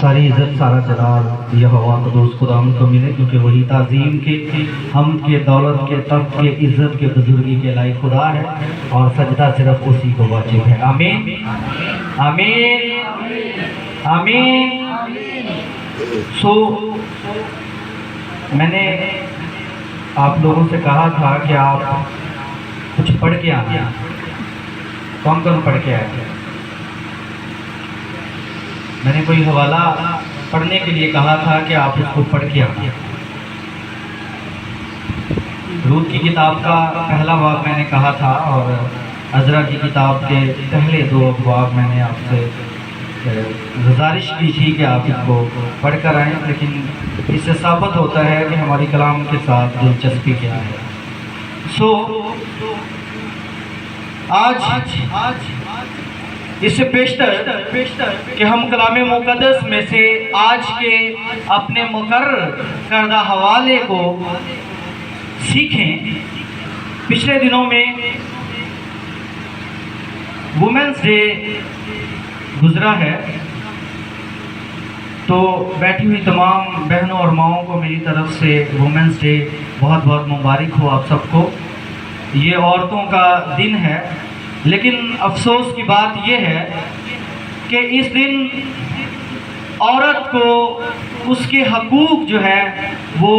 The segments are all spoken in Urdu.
ساری عزت سارا جلال یہ ہوا قدوس خداوند کو ملے، کیونکہ وہی تعظیم کے، حمد کے، دولت کے، تخت کے، عزت کے، بزرگی کے لائق خدا ہے، اور سجدہ صرف اسی کو واجب ہے۔ آمین آمین آمین۔ میں نے آپ لوگوں سے کہا تھا کہ آپ کچھ پڑھ کے آئیں۔ کون کون پڑھ کے آئے تھے؟ میں نے کوئی حوالہ پڑھنے کے لیے کہا تھا کہ آپ اس کو پڑھ کے آئیں۔ رود کی کتاب کا پہلا باب میں نے کہا تھا، اور عزرا کی کتاب کے پہلے 2 باب میں نے آپ سے گزارش کی تھی کہ آپ اس کو پڑھ کر آئیں، لیکن اس سے ثابت ہوتا ہے کہ ہماری کلام کے ساتھ دلچسپی کیا ہے۔ آج اس سے بیشتر کہ ہم کلام مقدس میں سے آج کے اپنے مقرر کردہ حوالے کو سیکھیں۔ پچھلے دنوں میں وومنس ڈے گزرا ہے، تو بیٹھی ہوئی تمام بہنوں اور ماؤں کو میری طرف سے وومنس ڈے بہت بہت مبارک ہو آپ سب کو۔ یہ عورتوں کا دن ہے، لیکن افسوس کی بات یہ ہے کہ اس دن عورت کو اس کے حقوق جو ہے وہ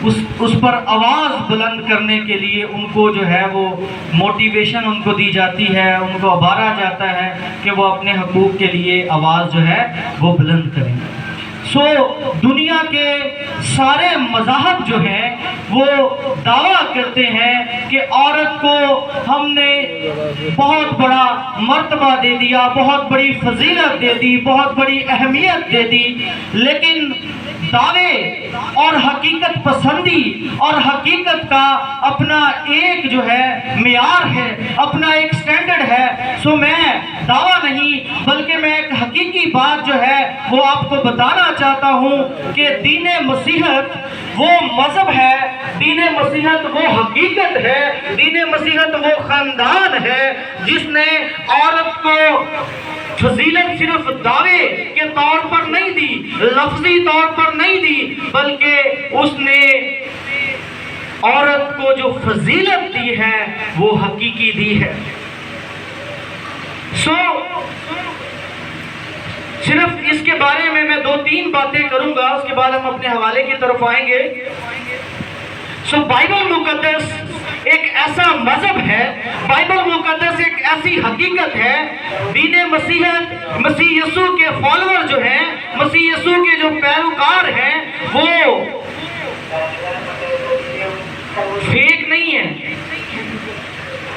اس پر آواز بلند کرنے کے لیے ان کو جو ہے وہ موٹیویشن ان کو دی جاتی ہے، ان کو ابھارا جاتا ہے کہ وہ اپنے حقوق کے لیے آواز جو ہے وہ بلند کریں۔ دنیا کے سارے مذاہب جو ہیں وہ دعویٰ کرتے ہیں کہ عورت کو ہم نے بہت بڑا مرتبہ دے دیا، بہت بڑی فضیلت دے دی، بہت بڑی اہمیت دے دی، لیکن دعوے اور حقیقت پسندی اور حقیقت کا اپنا ایک جو ہے معیار ہے، اپنا ایک سٹینڈرڈ ہے۔ میں دعویٰ نہیں بلکہ میں ایک حقیقی بات جو ہے وہ آپ کو بتانا چاہتا ہوں کہ دین مسیحیت وہ مذہب ہے، دین مسیحیت وہ حقیقت ہے، دین مسیحیت وہ خاندان ہے جس نے عورت کو فضیلت صرف دعوے کے طور پر نہیں دی، لفظی طور پر نہیں دی، بلکہ اس نے عورت کو جو فضیلت دی ہے وہ حقیقی دی ہے۔ صرف اس کے بارے میں 2-3 باتیں کروں گا، اس کے بعد ہم اپنے حوالے کی طرف آئیں گے۔ بائبل مقدس ایک ایسا مذہب ہے، بائبل مقدس ایک ایسی حقیقت ہے، دین مسیحیت، مسیح یسوع کے فالوور جو ہیں، مسیح یسوع کے جو پیروکار ہیں، وہ فیک نہیں ہے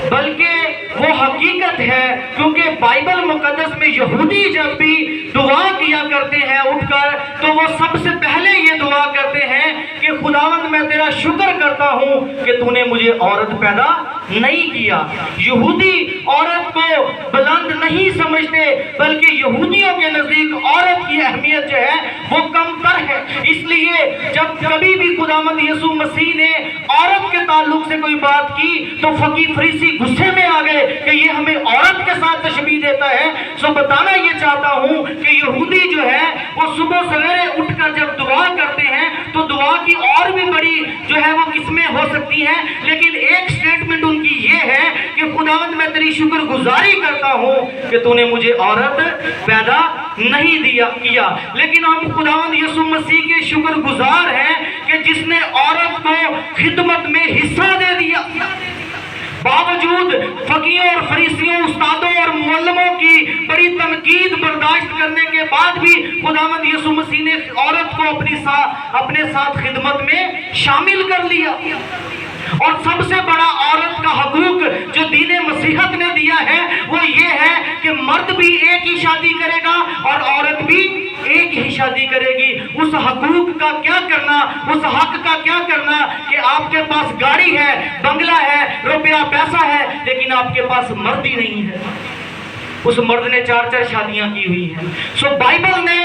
بلکہ وہ حقیقت ہے، کیونکہ بائبل مقدس میں یہودی جب بھی دعا کیا کرتے ہیں اٹھ کر، تو وہ سب سے پہلے یہ دعا کرتے ہیں کہ خداوند میں تیرا شکر کرتا ہوں کہ تو نے مجھے عورت پیدا نہیں کیا۔ یہودی عورت کو بلند نہیں سمجھتے، بلکہ یہودیوں کے نزدیک عورت کی اہمیت جو ہے وہ کم تر ہے۔ اس لیے جب کبھی بھی خداوند یسوع مسیح نے عورت کے تعلق سے کوئی بات کی تو فقیہ فریسی غصے میں آ گئے کہ یہ ہمیں عورت کے ساتھ تشبیہ دیتا ہے۔ بتانا یہ چاہتا ہوں کہ یہودی جو ہے وہ صبح سویرے اٹھ کر جب دعا کرتے ہیں تو دعا کی اور بھی بڑی جو ہے وہ قسمیں ہو سکتی ہیں، لیکن ایک سٹیٹمنٹ ان کی یہ ہے کہ خداوند میں تیری شکر گزاری کرتا ہوں کہ تو نے مجھے عورت پیدا نہیں کیا۔ لیکن ہم خداوند یسوع مسیح کے شکر گزار ہیں کہ جس نے عورت کو خدمت میں حصہ دے دیا۔ باوجود فقیوں اور فریسیوں، استادوں اور معلموں کی بڑی تنقید برداشت کرنے کے بعد بھی خداوند یسوع مسیح نے عورت کو اپنے ساتھ خدمت میں شامل کر لیا۔ اور سب سے بڑا عورت کا حقوق جو دین مسیحیت نے دیا ہے وہ یہ ہے کہ مرد بھی ایک ہی شادی کرے گا اور عورت بھی ایک ہی شادی کرے گی۔ اس حقوق کا کیا کرنا، اس حق کا کیا کرنا کہ آپ کے پاس گاڑی ہے، بنگلہ ہے، روپیہ پیسہ ہے، لیکن آپ کے پاس مرد ہی نہیں ہے۔ اس مرد نے 4 شادیاں کی ہوئی ہیں۔ بائبل نے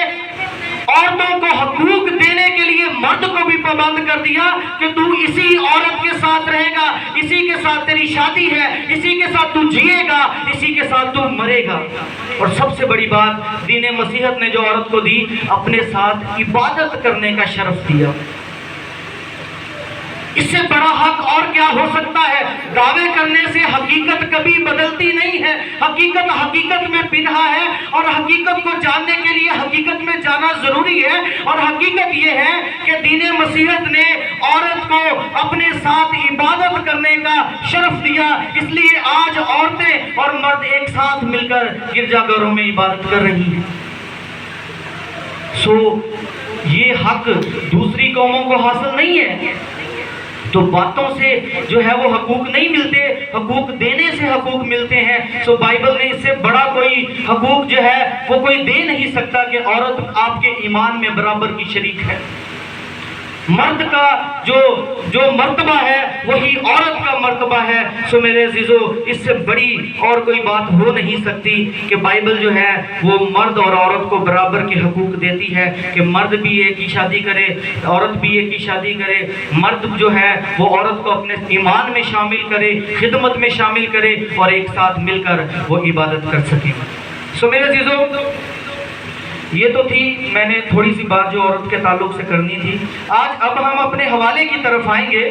عورتوں کو حقوق دینے کے لیے مرد کو بھی پابند کر دیا کہ تو اسی عورت کے ساتھ رہے گا، اسی کے ساتھ تیری شادی ہے، اسی کے ساتھ تو جیے گا، اسی کے ساتھ تو مرے گا۔ اور سب سے بڑی بات دین مسیحیت نے جو عورت کو دی، اپنے ساتھ عبادت کرنے کا شرف دیا۔ اس سے بڑا حق اور کیا ہو سکتا ہے؟ دعوے کرنے سے حقیقت کبھی بدلتی نہیں ہے، حقیقت حقیقت میں پنہا ہے، اور حقیقت کو جاننے کے لیے حقیقت میں جانا ضروری ہے۔ اور حقیقت یہ ہے کہ دین مسیحیت نے عورت کو اپنے ساتھ عبادت کرنے کا شرف دیا، اس لیے آج عورتیں اور مرد ایک ساتھ مل کر گرجا گھروں میں عبادت کر رہی ہیں۔ یہ حق دوسری قوموں کو حاصل نہیں ہے، تو باتوں سے جو ہے وہ حقوق نہیں ملتے، حقوق دینے سے حقوق ملتے ہیں۔ بائبل نے اس سے بڑا کوئی حقوق جو ہے وہ کوئی دے نہیں سکتا کہ عورت آپ کے ایمان میں برابر کی شریک ہے۔ مرد کا جو مرتبہ ہے وہی عورت کا مرتبہ ہے۔ میرے عزیزو، اس سے بڑی اور کوئی بات ہو نہیں سکتی کہ بائبل جو ہے وہ مرد اور عورت کو برابر کے حقوق دیتی ہے، کہ مرد بھی ایک ہی شادی کرے، عورت بھی ایک ہی شادی کرے، مرد جو ہے وہ عورت کو اپنے ایمان میں شامل کرے، خدمت میں شامل کرے، اور ایک ساتھ مل کر وہ عبادت کر سکے۔ میرے عزیزو، یہ تو تھی میں نے تھوڑی سی بات جو عورت کے تعلق سے کرنی تھی۔ اب ہم اپنے حوالے کی طرف آئیں گے۔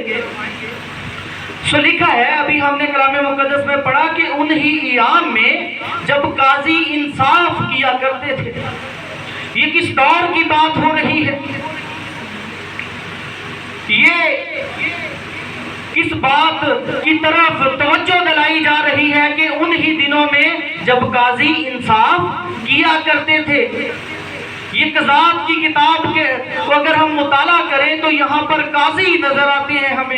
لکھا ہے، ابھی ہم نے کلام مقدس میں پڑھا کہ انہی ایام میں جب قاضی انصاف کیا کرتے تھے۔ یہ کس دور کی بات ہو رہی ہے؟ یہ کس بات کی طرف توجہ دلائی جا رہی ہے کہ انہی دنوں میں جب قاضی انصاف کیا کرتے تھے۔ یہ قضات کی کتاب کو اگر ہم مطالعہ کریں تو یہاں پر قاضی نظر آتے ہیں ہمیں،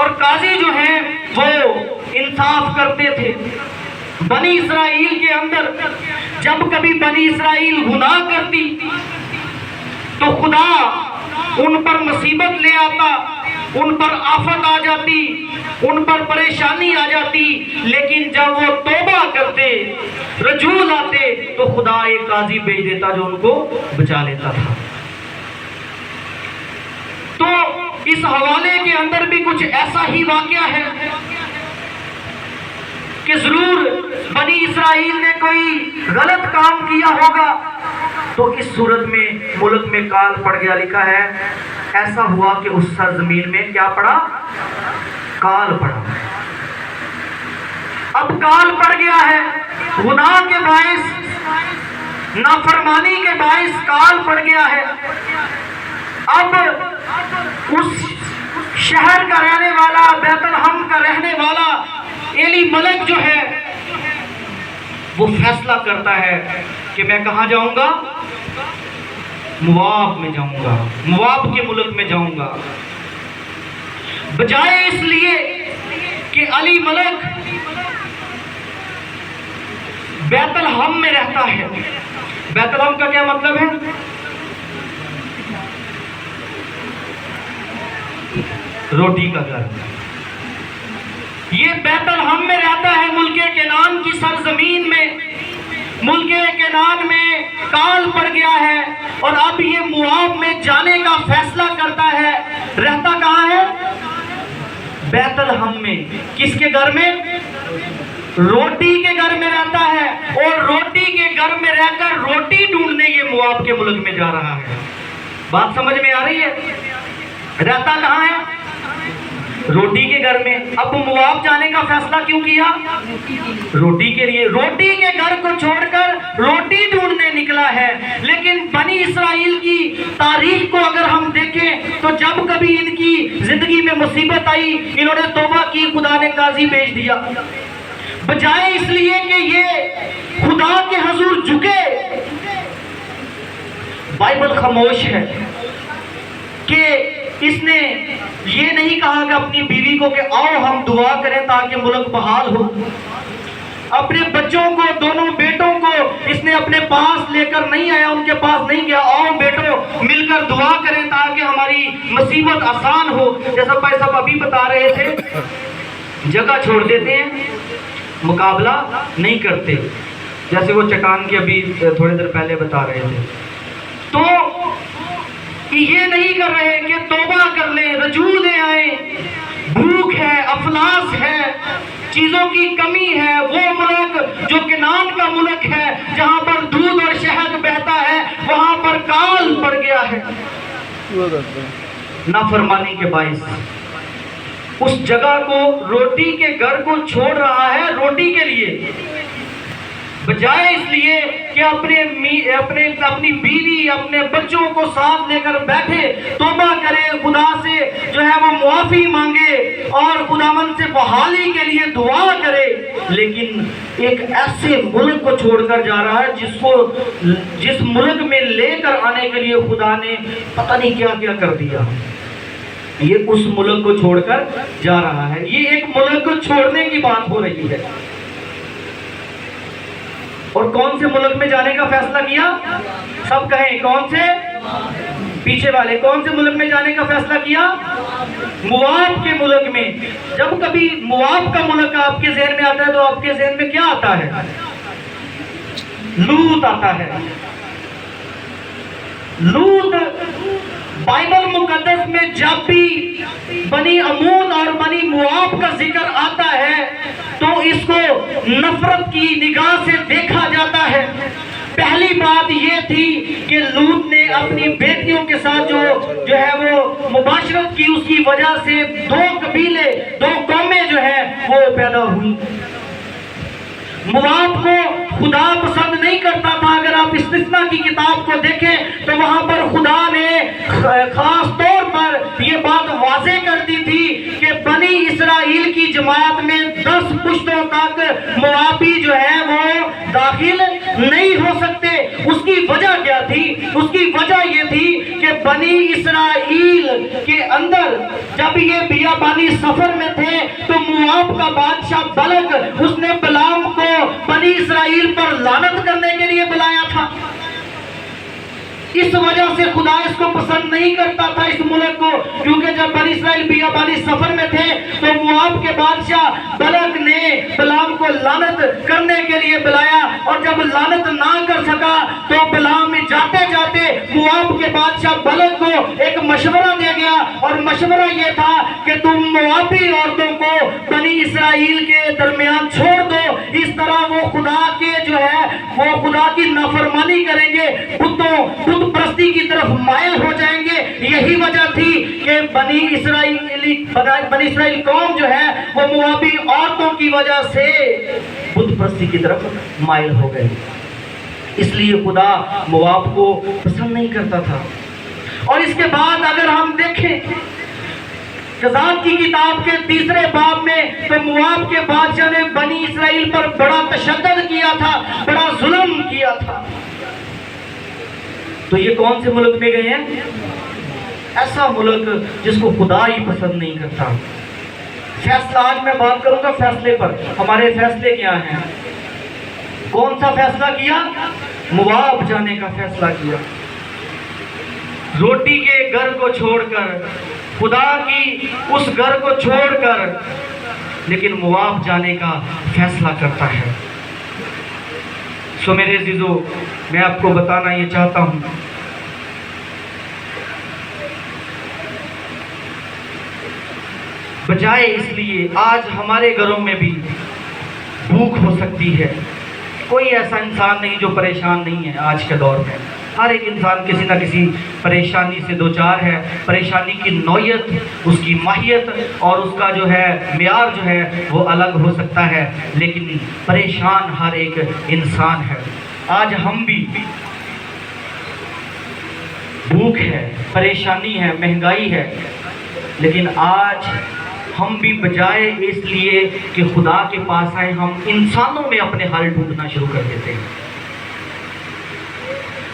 اور قاضی جو ہیں وہ انصاف کرتے تھے۔ بنی اسرائیل کے اندر جب کبھی بنی اسرائیل گناہ کرتی تو خدا ان پر مصیبت لے آتا، ان پر آفت آ جاتی، ان پر پریشانی آ جاتی، لیکن جب وہ توبہ کرتے، رجوع لاتے، تو خدا ایک قاضی بھیج دیتا جو ان کو بچا لیتا تھا۔ تو اس حوالے کے اندر بھی کچھ ایسا ہی واقعہ ہے کہ ضرور بنی اسرائیل نے کوئی غلط کام کیا ہوگا، تو اس صورت میں ملک میں کال پڑ گیا۔ لکھا ہے ایسا ہوا کہ اس سرزمین میں کیا پڑا؟ کال پڑا۔ اب کال پڑ گیا ہے، گناہ کے باعث، نافرمانی کے باعث کال پڑ گیا ہے۔ اب اس شہر کا رہنے والا، بیت لحم کا رہنے والا ایلی ملک جو ہے وہ فیصلہ کرتا ہے کہ میں کہاں جاؤں گا؟ مواب میں جاؤں گا، مواب کے ملک میں جاؤں گا، بجائے اس لیے کہ علی ملک بیت لحم میں رہتا ہے۔ بیت لحم کا کیا مطلب ہے؟ روٹی کا گھر۔ یہ بیت لحم میں رہتا ہے، ملک کنعان کی سرزمین میں۔ ملک کنعان میں کال پڑ گیا ہے، اور اب یہ مواب میں جانے کا فیصلہ کرتا ہے۔ رہتا کہاں ہے؟ بیت لحم میں۔ کس کے گھر میں؟ روٹی کے گھر میں رہتا ہے، اور روٹی کے گھر میں رہ کر روٹی ڈھونڈنے یہ مواب کے ملک میں جا رہا ہے۔ بات سمجھ میں آ رہی ہے؟ رہتا کہاں ہے؟ روٹی کے گھر میں۔ اب مواب جانے کا فیصلہ کیوں کیا؟ روٹی کے لیے۔ روٹی کے گھر کو چھوڑ کر روٹی ڈھونڈنے نکلا ہے۔ لیکن بنی اسرائیل کی تاریخ کو اگر ہم دیکھیں تو جب کبھی ان کی زندگی میں مصیبت آئی، انہوں نے توبہ کی، خدا نے قاضی بھیج دیا۔ بجائے اس لیے کہ یہ خدا کے حضور جھکے، بائبل خاموش ہے کہ اس نے یہ نہیں کہا کہ اپنی بیوی کو کہ آؤ ہم دعا کریں تاکہ ملک بحال ہو۔ اپنے بچوں کو، دونوں بیٹوں کو اس نے اپنے پاس لے کر نہیں آیا، ان کے پاس نہیں گیا، آؤ بیٹو مل کر دعا کریں تاکہ ہماری مصیبت آسان ہو۔ جیسا بھائی صاحب ابھی بتا رہے تھے، جگہ چھوڑ دیتے ہیں، مقابلہ نہیں کرتے، جیسے وہ چٹان کی ابھی تھوڑے دیر پہلے بتا رہے تھے۔ تو یہ نہیں کر رہے کہ توبہ کر لیں، رجوع لے آئیں، بھوک ہے، افلاس ہے، چیزوں کی کمی ہے، وہ ملک جو کنعان کا ملک ہے جہاں پر دودھ اور شہد بہتا ہے وہاں پر کال پڑ گیا ہے نافرمانی کے باعث۔ اس جگہ کو، روٹی کے گھر کو چھوڑ رہا ہے روٹی کے لیے، بجائے اس لیے کہ اپنی بیوی اپنے بچوں کو ساتھ لے کر بیٹھے، توبہ کرے، خدا سے جو ہے وہ معافی مانگے اور خداوند سے بحالی کے لیے دعا کرے، لیکن ایک ایسے ملک کو چھوڑ کر جا رہا ہے جس ملک میں لے کر آنے کے لیے خدا نے پتہ نہیں کیا کیا کر دیا۔ یہ اس ملک کو چھوڑ کر جا رہا ہے، یہ ایک ملک کو چھوڑنے کی بات ہو رہی ہے۔ اور کون سے ملک میں جانے کا فیصلہ کیا؟ سب کہیں کون سے؟ پیچھے والے، کون سے ملک میں جانے کا فیصلہ کیا؟ مواب کے ملک میں۔ جب کبھی مواب کا ملک آپ کے ذہن میں آتا ہے تو آپ کے ذہن میں کیا آتا ہے؟ لوط آتا ہے۔ لوط بائبل مقدس میں جب بھی بنی عمون اور بنی مواب کا ذکر آتا ہے تو اس کو نفرت کی نگاہ سے دیکھا جاتا ہے۔ پہلی بات یہ تھی کہ لوط نے اپنی بیٹیوں کے ساتھ جو ہے وہ مباشرت کی، اس کی وجہ سے دو قبیلے، دو قومیں جو ہے وہ پیدا ہوئی۔ مواب کو خدا پسند نہیں کرتا تھا۔ اگر آپ استثنا کی کتاب کو دیکھیں تو وہاں پر خدا نے خاص طور پر یہ بات واضح کر دی تھی کہ بنی اسرائیل کی جماعت میں 10 پشتوں تک موابی جو ہے وہ داخل نہیں ہو سکتے۔ اس کی وجہ کیا تھی؟ اس کی وجہ یہ تھی کہ بنی اسرائیل کے اندر جب یہ بیابانی سفر میں تھے تو مواب کا بادشاہ بلق، اس نے بلام کو بنی اسرائیل پر لعنت کرنے کے لیے بلایا تھا۔ اس وجہ سے خدا اس کو پسند نہیں کرتا تھا، اس ملک کو، کیونکہ جب بنی اسرائیل بیابانی سفر میں تھے تو مواب کے بادشاہ بلق نے بلام کو لعنت کرنے کے لیے بلایا، اور جب لعنت نہ کر سکا تو بلام جاتے جاتے مواب کے بادشاہ بلق کو ایک مشورہ دے گیا، اور مشورہ یہ تھا کہ تم موابی عورتوں کو بنی اسرائیل کے درمیان چھوڑ دو، اس طرح وہ خدا کے جو ہے وہ خدا کی نافرمانی کریں گے، بت پرستی کی طرف مائل ہو جائیں گے۔ یہی وجہ تھی کہ بنی اسرائیل قوم جو ہے وہ موابی عورتوں کی وجہ سے بت پرستی کی طرف مائل ہو گئے، اس لیے خدا مواب کو پسند نہیں کرتا تھا۔ اور اس کے بعد اگر ہم دیکھیں قضات کی کتاب کے 3 باب میں تو مواب کے بادشاہ نے بنی اسرائیل پر بڑا تشدد کیا تھا، بڑا ظلم کیا تھا۔ تو یہ کون سے ملک میں گئے ہیں؟ ایسا ملک جس کو خدا ہی پسند نہیں کرتا۔ فیصلہ، آج میں بات کروں گا فیصلے پر۔ ہمارے فیصلے کیا ہیں؟ کون سا فیصلہ کیا؟ مواب جانے کا فیصلہ کیا، روٹی کے گھر کو چھوڑ کر، خدا کی اس گھر کو چھوڑ کر، لیکن مواب جانے کا فیصلہ کرتا ہے۔ سو میرے عزیزو، میں آپ کو بتانا یہ چاہتا ہوں، بجائے اس لیے آج ہمارے گھروں میں بھی بھوک ہو سکتی ہے۔ کوئی ایسا انسان نہیں جو پریشان نہیں ہے آج کے دور میں۔ ہر ایک انسان کسی نہ کسی پریشانی سے دوچار ہے۔ پریشانی کی نوعیت، اس کی ماہیت اور اس کا جو ہے معیار جو ہے وہ الگ ہو سکتا ہے، لیکن پریشان ہر ایک انسان ہے۔ آج ہم بھی، بھوک ہے، پریشانی ہے، مہنگائی ہے، لیکن آج ہم بھی بجائے اس لیے کہ خدا کے پاس آئے، ہم انسانوں میں اپنے حل ڈھونڈنا شروع کر دیتے ہیں۔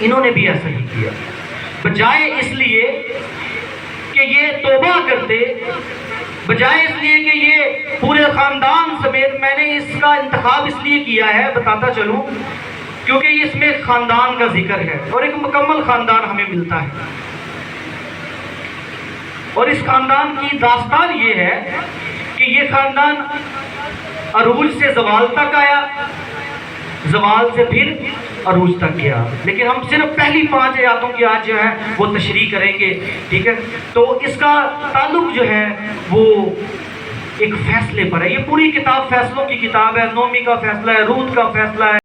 انہوں نے بھی ایسا ہی کیا، بجائے اس لیے کہ یہ توبہ کرتے، بجائے اس لیے کہ یہ پورے خاندان سمیت، میں نے اس کا انتخاب اس لیے کیا ہے، بتاتا چلوں، کیونکہ اس میں خاندان کا ذکر ہے اور ایک مکمل خاندان ہمیں ملتا ہے۔ اور اس خاندان کی داستان یہ ہے کہ یہ خاندان عروج سے زوال تک آیا، زوال سے پھر عروج تک گیا، لیکن ہم صرف پہلی 5 آیاتوں کی آج جو ہے وہ تشریح کریں گے، ٹھیک ہے؟ تو اس کا تعلق جو ہے وہ ایک فیصلے پر ہے. یہ پوری کتاب فیصلوں کی کتاب ہے. نومی کا فیصلہ ہے، رود کا فیصلہ ہے.